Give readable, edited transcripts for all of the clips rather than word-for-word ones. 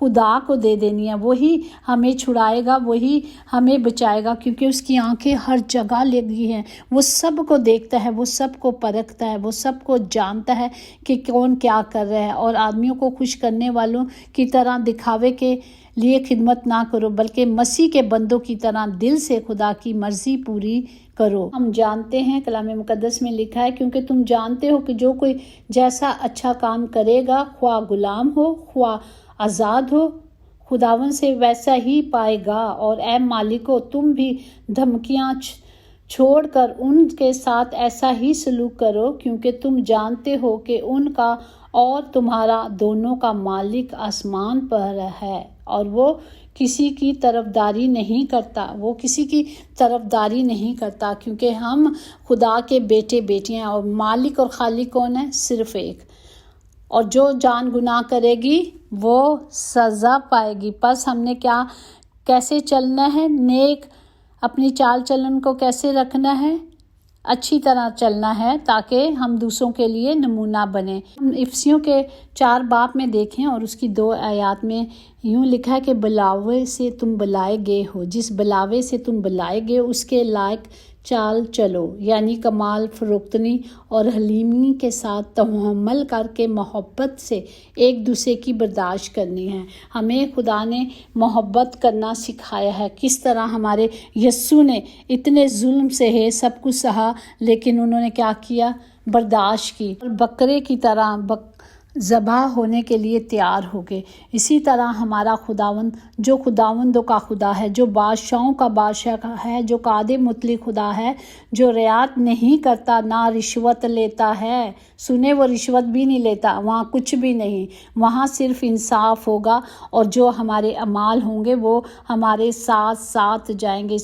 خدا کو دے دینی ہے، وہی ہمیں چھڑائے گا، وہی ہمیں بچائے گا، کیونکہ اس کی آنکھیں ہر جگہ لگی ہیں، وہ سب کو دیکھتا ہے، وہ سب کو پرکھتا ہے، وہ سب کو جانتا ہے کہ کون کیا کر رہا ہے۔ اور آدمیوں کو خوش کرنے والوں کی طرح دکھاوے کے لیے خدمت نہ کرو، بلکہ مسیح کے بندوں کی طرح دل سے خدا کی مرضی پوری کرو۔ ہم جانتے ہیں، کلام مقدس میں لکھا ہے، کیونکہ تم جانتے ہو کہ جو کوئی جیسا اچھا کام کرے گا، خواہ غلام ہو خواہ آزاد ہو، خداوند سے ویسا ہی پائے گا۔ اور اے مالکو، تم بھی دھمکیاں چھوڑ کر ان کے ساتھ ایسا ہی سلوک کرو، کیونکہ تم جانتے ہو کہ ان کا اور تمہارا دونوں کا مالک آسمان پر ہے، اور وہ کسی کی طرفداری نہیں کرتا، کیونکہ ہم خدا کے بیٹے بیٹیاں ہیں، اور مالک اور خالق کون ہے؟ صرف ایک۔ اور جو جان گناہ کرے گی وہ سزا پائے گی۔ پس ہم نے کیسے چلنا ہے؟ نیک اپنی چال چلن کو کیسے رکھنا ہے؟ اچھی طرح چلنا ہے، تاکہ ہم دوسروں کے لیے نمونہ بنیں۔ افسیوں کے 4 باب میں دیکھیں، اور اس کی 2 آیات میں یوں لکھا ہے کہ بلاوے سے تم بلائے گئے ہو، جس بلاوے سے تم بلائے گئے ہو اس کے لائق چال چلو، یعنی کمال فروختنی اور حلیمی کے ساتھ تحمل کر کے محبت سے ایک دوسرے کی برداشت کرنی ہے۔ ہمیں خدا نے محبت کرنا سکھایا ہے۔ کس طرح ہمارے یسوع نے اتنے ظلم سہے، سب کچھ سہا، لیکن انہوں نے کیا کیا؟ برداشت کی، اور بکرے کی طرح ذبح ہونے کے لیے تیار ہو گئے۔ اسی طرح ہمارا خداوند، جو خداوندوں کا خدا ہے، جو بادشاہوں کا بادشاہ ہے، جو قادر مطلق خدا ہے، جو رعایت نہیں کرتا، نہ رشوت لیتا ہے۔ سنے، وہ رشوت بھی نہیں لیتا، وہاں کچھ بھی نہیں، وہاں صرف انصاف ہوگا، اور جو ہمارے اعمال ہوں گے وہ ہمارے ساتھ ساتھ جائیں گے۔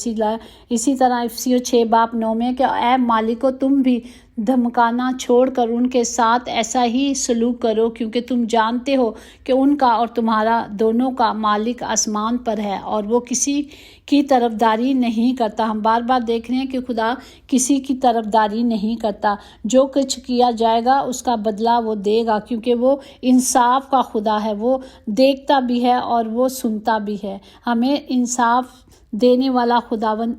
اسی طرح افسیوں 6 باب 9 میں کہ اے مالکو، تم بھی دھمکانا چھوڑ کر ان کے ساتھ ایسا ہی سلوک کرو، کیونکہ تم جانتے ہو کہ ان کا اور تمہارا دونوں کا مالک آسمان پر ہے، اور وہ کسی کی طرفداری نہیں کرتا۔ ہم بار بار دیکھ رہے ہیں کہ خدا کسی کی طرفداری نہیں کرتا، جو کچھ کیا جائے گا اس کا بدلہ وہ دے گا، کیونکہ وہ انصاف کا خدا ہے، وہ دیکھتا بھی ہے اور وہ سنتا بھی ہے۔ ہمیں انصاف دینے والا خداوند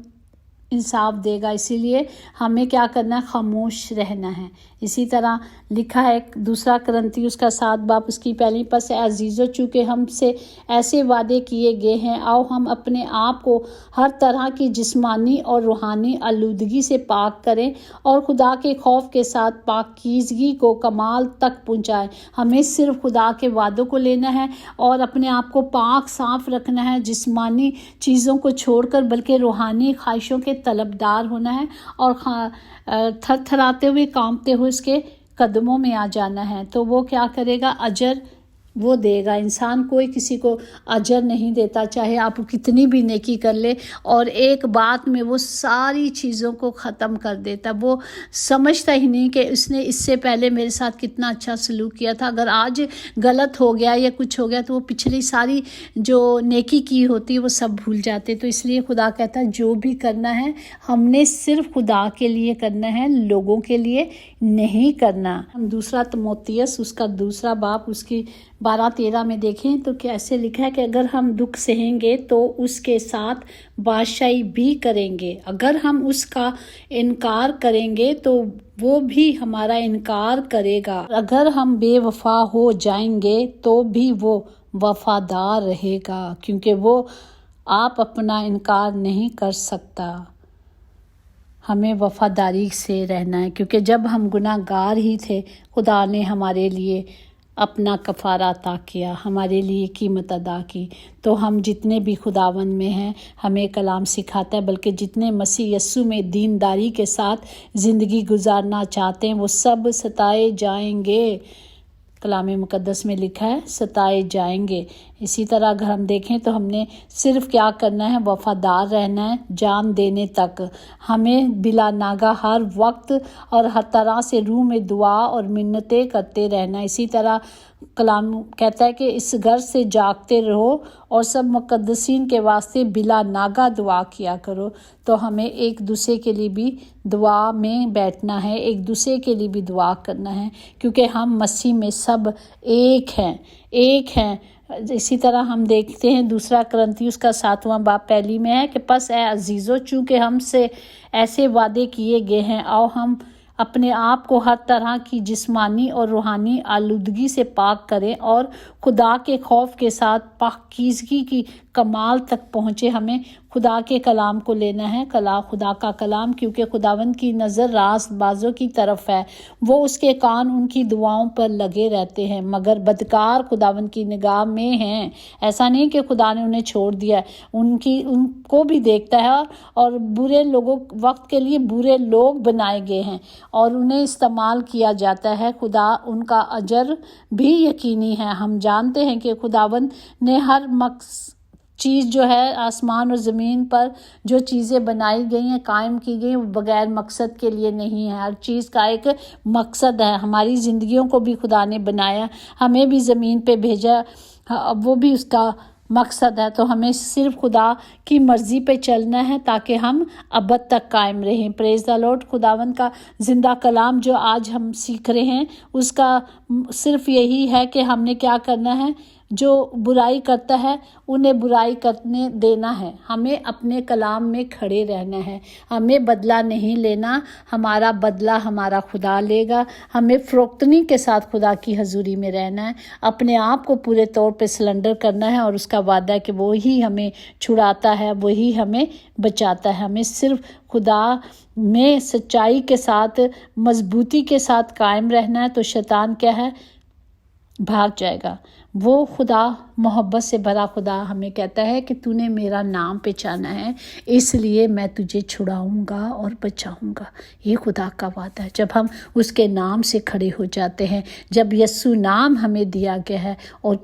انصاف دے گا، اسی لیے ہمیں کیا کرنا ہے؟ خاموش رہنا ہے۔ اسی طرح لکھا ہے 2 کرنتی اس کا 7 باب اس کی 1 پس عزیزو، چونکہ ہم سے ایسے وعدے کیے گئے ہیں، آؤ ہم اپنے آپ کو ہر طرح کی جسمانی اور روحانی آلودگی سے پاک کریں، اور خدا کے خوف کے ساتھ پاکیزگی کو کمال تک پہنچائیں۔ ہمیں صرف خدا کے وعدوں کو لینا ہے اور اپنے آپ کو پاک صاف رکھنا ہے، جسمانی چیزوں کو چھوڑ کر، بلکہ روحانی خواہشوں کے طلبدار ہونا ہے، اور تھر تھراتے ہوئے، کانپتے ہوئے اس کے قدموں میں آ جانا ہے۔ تو وہ کیا کرے گا؟ اجر وہ دے گا۔ انسان کوئی کسی کو اجر نہیں دیتا، چاہے آپ کتنی بھی نیکی کر لے، اور ایک بات میں وہ ساری چیزوں کو ختم کر دیتا۔ وہ سمجھتا ہی نہیں کہ اس نے اس سے پہلے میرے ساتھ کتنا اچھا سلوک کیا تھا، اگر آج غلط ہو گیا یا کچھ ہو گیا تو وہ پچھلی ساری جو نیکی کی ہوتی وہ سب بھول جاتے۔ تو اس لیے خدا کہتا ہے جو بھی کرنا ہے ہم نے صرف خدا کے لیے کرنا ہے، لوگوں کے لیے نہیں کرنا۔ ہم 2 تموتیس اس کا 2 باب اس کی 12-13 میں دیکھیں تو کیسے لکھا ہے کہ اگر ہم دکھ سہیں گے تو اس کے ساتھ بادشاہی بھی کریں گے، اگر ہم اس کا انکار کریں گے تو وہ بھی ہمارا انکار کرے گا، اگر ہم بے وفا ہو جائیں گے تو بھی وہ وفادار رہے گا، کیونکہ وہ آپ اپنا انکار نہیں کر سکتا۔ ہمیں وفاداری سے رہنا ہے، کیونکہ جب ہم گناہ گار ہی تھے خدا نے ہمارے لیے اپنا کفارہ عطا کیا، ہمارے لیے قیمت ادا کی۔ تو ہم جتنے بھی خداوند میں ہیں، ہمیں کلام سکھاتا ہے، بلکہ جتنے مسیح یسوع میں دینداری کے ساتھ زندگی گزارنا چاہتے ہیں وہ سب ستائے جائیں گے۔ کلام مقدس میں لکھا ہے ستائے جائیں گے۔ اسی طرح اگر ہم دیکھیں تو ہم نے صرف کیا کرنا ہے؟ وفادار رہنا ہے جان دینے تک۔ ہمیں بلا ناگہ ہر وقت اور ہر طرح سے روح میں دعا اور منتیں کرتے رہنا ہے۔ اسی طرح کلام کہتا ہے کہ اس گھر سے جاگتے رہو اور سب مقدسین کے واسطے بلا ناگہ دعا کیا کرو۔ تو ہمیں ایک دوسرے کے لیے بھی دعا میں بیٹھنا ہے، ایک دوسرے کے لیے بھی دعا کرنا ہے، کیونکہ ہم مسیح میں سب ایک ہیں، اسی طرح ہم دیکھتے ہیں دوسرا کرنتھیوس کا 7واں باب پہلی میں ہے کہ پس اے عزیزو، چونکہ ہم سے ایسے وعدے کیے گئے ہیں، آؤ ہم اپنے آپ کو ہر طرح کی جسمانی اور روحانی آلودگی سے پاک کریں اور خدا کے خوف کے ساتھ پاکیزگی کی کمال تک پہنچے۔ ہمیں خدا کے کلام کو لینا ہے، خدا کا کلام، کیونکہ خداوند کی نظر راست بازوں کی طرف ہے، وہ اس کے کان ان کی دعاؤں پر لگے رہتے ہیں، مگر بدکار خداوند کی نگاہ میں ہیں۔ ایسا نہیں کہ خدا نے انہیں چھوڑ دیا ہے، ان کو بھی دیکھتا ہے، اور برے لوگوں وقت کے لیے برے لوگ بنائے گئے ہیں اور انہیں استعمال کیا جاتا ہے۔ خدا ان کا اجر بھی یقینی ہے۔ ہم جانتے ہیں کہ خداوند نے ہر چیز جو ہے آسمان اور زمین پر جو چیزیں بنائی گئی ہیں، قائم کی گئی ہیں، وہ بغیر مقصد کے لیے نہیں ہے۔ ہر چیز کا ایک مقصد ہے۔ ہماری زندگیوں کو بھی خدا نے بنایا، ہمیں بھی زمین پہ بھیجا، وہ بھی اس کا مقصد ہے۔ تو ہمیں صرف خدا کی مرضی پہ چلنا ہے تاکہ ہم ابد تک قائم رہیں۔ پریز دی لارڈ۔ خداوند کا زندہ کلام جو آج ہم سیکھ رہے ہیں، اس کا صرف یہی ہے کہ ہم نے کیا کرنا ہے، جو برائی کرتا ہے انہیں برائی کرنے دینا ہے۔ ہمیں اپنے کلام میں کھڑے رہنا ہے، ہمیں بدلہ نہیں لینا، ہمارا بدلہ ہمارا خدا لے گا۔ ہمیں فروختنی کے ساتھ خدا کی حضوری میں رہنا ہے، اپنے آپ کو پورے طور پہ سلنڈر کرنا ہے، اور اس کا وعدہ ہے کہ وہی ہمیں چھڑاتا ہے، وہی ہمیں بچاتا ہے۔ ہمیں صرف خدا میں سچائی کے ساتھ، مضبوطی کے ساتھ قائم رہنا ہے، تو شیطان کیا ہے، بھاگ جائے گا۔ وہ خدا، محبت سے بھرا خدا ہمیں کہتا ہے کہ تو نے میرا نام پہچانا ہے، اس لیے میں تجھے چھڑاؤں گا اور بچاؤں گا۔ یہ خدا کا وعدہ ہے۔ جب ہم اس کے نام سے کھڑے ہو جاتے ہیں، جب یسوع نام ہمیں دیا گیا ہے اور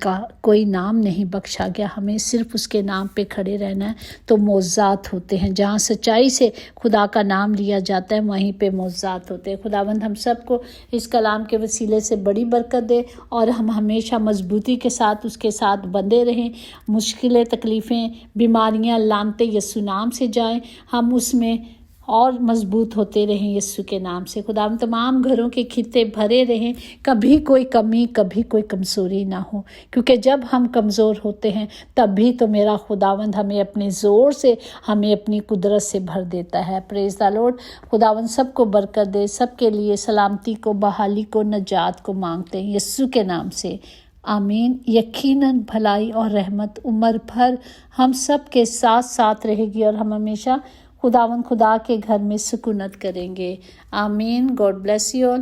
کوئی نام نہیں بخشا گیا، ہمیں صرف اس کے نام پہ کھڑے رہنا ہے، تو معجزات ہوتے ہیں۔ جہاں سچائی سے خدا کا نام لیا جاتا ہے، وہیں پہ معجزات ہوتے ہیں۔ خداوند ہم سب کو اس کلام کے وسیلے سے بڑی برکت دے، اور ہم ہمیشہ مضبوطی کے ساتھ اس کے ساتھ بندے رہیں۔ مشکلیں، تکلیفیں، بیماریاں، لعنتیں یسوع نام سے جائیں، ہم اس میں اور مضبوط ہوتے رہیں یسوع کے نام سے۔ خدا ہم تمام گھروں کے خطے بھرے رہیں، کبھی کوئی کمی، کبھی کوئی کمزوری نہ ہو، کیونکہ جب ہم کمزور ہوتے ہیں تب بھی تو میرا خداوند ہمیں اپنے زور سے، ہمیں اپنی قدرت سے بھر دیتا ہے۔ پریز دی لارڈ۔ خداوند سب کو برکت دے، سب کے لیے سلامتی کو، بحالی کو، نجات کو مانگتے ہیں یسوع کے نام سے، آمین۔ یقیناً بھلائی اور رحمت عمر بھر ہم سب کے ساتھ ساتھ رہے گی، اور ہم ہمیشہ خدا کے گھر میں سکونت کریں گے، آمین۔ God bless you all.